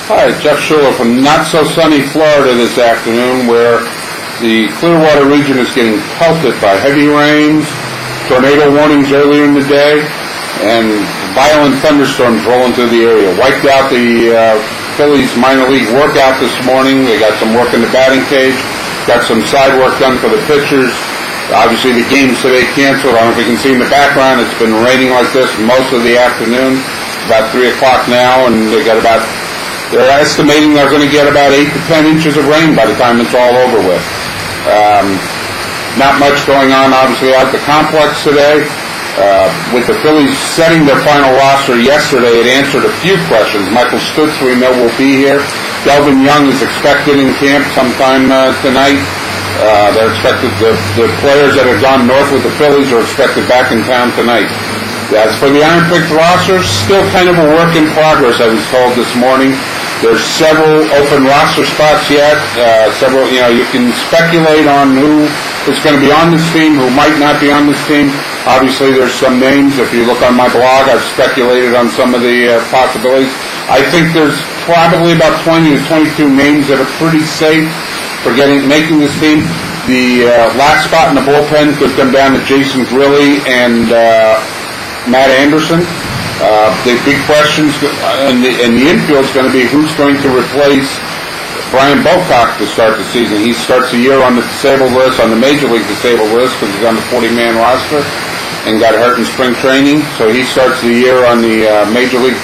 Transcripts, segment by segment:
Hi, Jeff Schuler from not-so-sunny Florida this afternoon, where the Clearwater region is getting pelted by heavy rains, tornado warnings earlier in the day, and violent thunderstorms rolling through the area. Wiped out the Phillies minor league workout this morning. They got some work in the batting cage, got some side work done for the pitchers. Obviously, the game's today canceled. I don't know if you can see in the background, it's been raining like this most of the afternoon. It's about 3 o'clock now, and they're estimating they're going to get about 8 to 10 inches of rain by the time it's all over with. Not much going on, obviously, out at the complex today. With the Phillies setting their final roster yesterday, it answered a few questions. Michael Stutz, we know, will be here. Delvin Young is expected in camp sometime tonight. They're expected, the players that have gone north with the Phillies are expected back in town tonight. As for the IronPigs roster, still kind of a work in progress, I was told this morning. There's several open roster spots yet. You can speculate on who is going to be on this team, who might not be on this team. Obviously, there's some names. If you look on my blog, I've speculated on some of the possibilities. I think there's probably about 20 to 22 names that are pretty safe for making this team. The last spot in the bullpen could come down to Jason Grilli and Matt Anderson. The big questions in the infield is going to be who's going to replace Brian Bocock to start the season. He starts the year on the disabled list, on the Major League disabled list, because he's on the 40-man roster and got hurt in spring training. So he starts the year on the Major League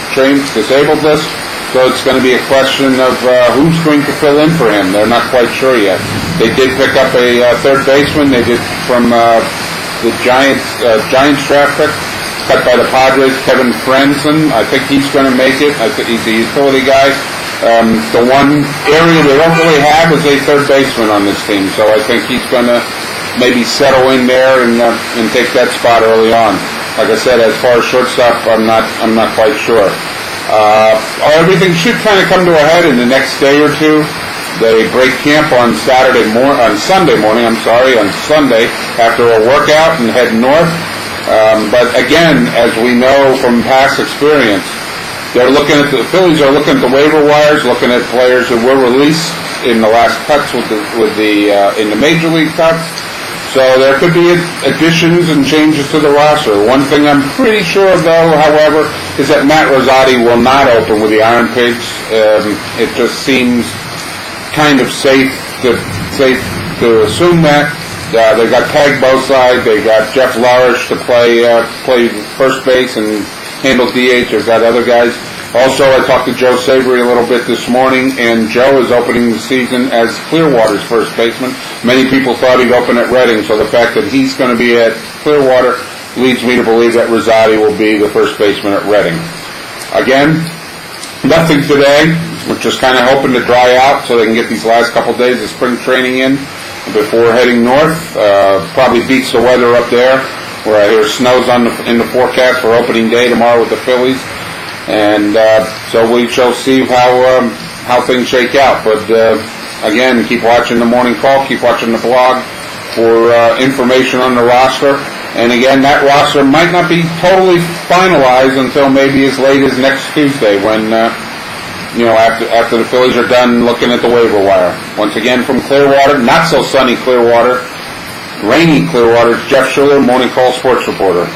disabled list. So it's going to be a question of who's going to fill in for him. They're not quite sure yet. They did pick up a third baseman. They did from the Giants draft pick, cut by the Padres, Kevin Franzen. I think he's going to make it. I think he's a utility guy. The one area they don't really have is a third baseman on this team. So I think he's going to maybe settle in there and take that spot early on. Like I said, as far as shortstop, I'm not quite sure. Everything should kind of come to a head in the next day or two. They break camp on Sunday morning after a workout and head north. But again, as we know from past experience, the Phillies are looking at the waiver wires, looking at players who were released in the last cuts in the Major League cuts. So there could be additions and changes to the roster. One thing I'm pretty sure of, though, however, is that Matt Rosati will not open with the IronPigs. It just seems kind of safe to assume that. They got Peg both sides. They got Jeff Larish to play first base and handle DH. They've got other guys. Also, I talked to Joe Savory a little bit this morning, and Joe is opening the season as Clearwater's first baseman. Many people thought he'd open at Reading, so the fact that he's going to be at Clearwater leads me to believe that Rosati will be the first baseman at Reading. Again, nothing today. We're just kind of hoping to dry out so they can get these last couple days of spring training in before heading north. Probably beats the weather up there, where I hear snow's in the forecast for opening day tomorrow with the Phillies. And so we shall see how things shake out. But again, keep watching the morning call, keep watching the blog for information on the roster. And again, that roster might not be totally finalized until maybe as late as next Tuesday, when after the Phillies are done looking at the waiver wire. Once again, from Clearwater, not so sunny Clearwater, rainy Clearwater, Jeff Schuler, Morning Call Sports Reporter.